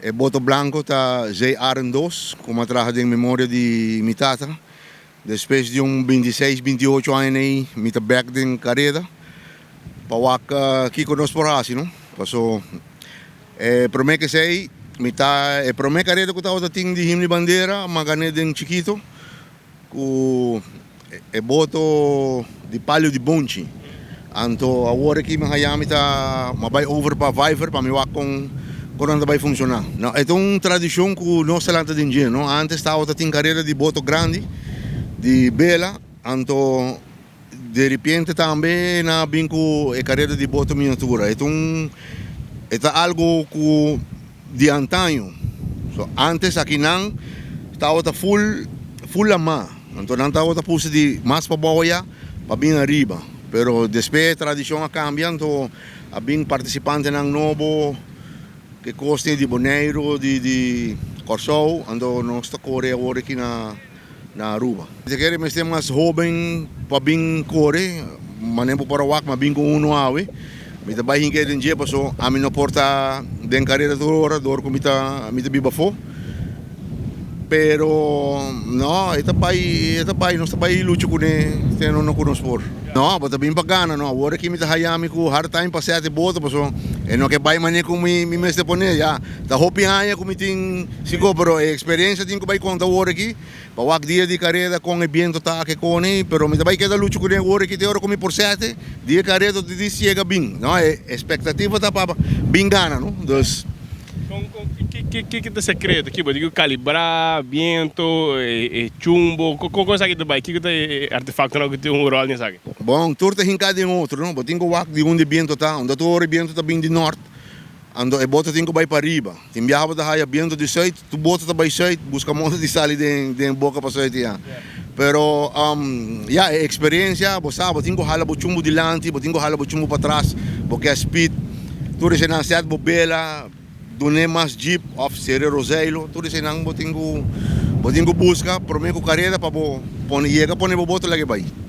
é boto branco tá ZR2, como atrás em memória de mitata. Depois de 26, 28 anos aí, mita back din carrera. Pawaka aqui conosco por assim, não? Passou, para mim que sei, mita, para mim carrera que tava ting de himne bandeira, magane din chiquito, com boto de palio de bonchi. Anto agora aqui mahayami tá mabay over para Viver para me wak kung ano vai funcionar. Não, é uma tradição que nós salanta din dia, não? Antes estava ting carreira de boto grande, de bela, anto de repente também na binco a carreira de boto miniatura. É algo que de antanho. So, antes aqui não estava full lama. Então não estava pulso de mais para baixo para bem arriba. Pero depois a tradição cambia, então a bem participante ng novo que coste de Boneiro, de Corsou, então nós está corre agora aqui na Aruba. Se quer mais mais jovem para bem corre, manempo para wak, mas bem com uno awe. Mita vai hinke din dia paso amin no porta den carreira dor comita biba fo. Pero no, ita pai nós pai lucho com ne não conosco por. No, bota bem bacana, no. Agora que mita hayami ko hard time pa sete boto paso no que bai mane com mi mes de pone ya. Ta hopi haya com miting sigo pero experiência tin ko bai conta agora aqui. Pa wak dia de carreira com evento ta que cone, pero mita bai queda lucho com ne agora que te ora comi por sete, dia carreira de chega bem, no? Expectativa ta pa bem gana, no? Dos que é segredo? Que digo calibrar, vento, chumbo, como sabe que vai? Que é artefacto não que tem rol nisso aqui? Bom, turta hincada em outro, não? Botinho wak de onde vento tá, onde tu ora vento tá bem de norte, ando e bota tinha vai para riba. Tem viaja da raia vento de sul, tu bota tá vai sul, busca monte de sali de boca para sul ya. Pero experiência, você sabe, botinho hala bo chumbo de lante, botinho hala bo chumbo para trás, porque a speed, tu recém nascido bobela Dune mas jeep of Sierra Rosailo, tudo isso não botingo busca, prometo carreira para pôr boto lagi vai.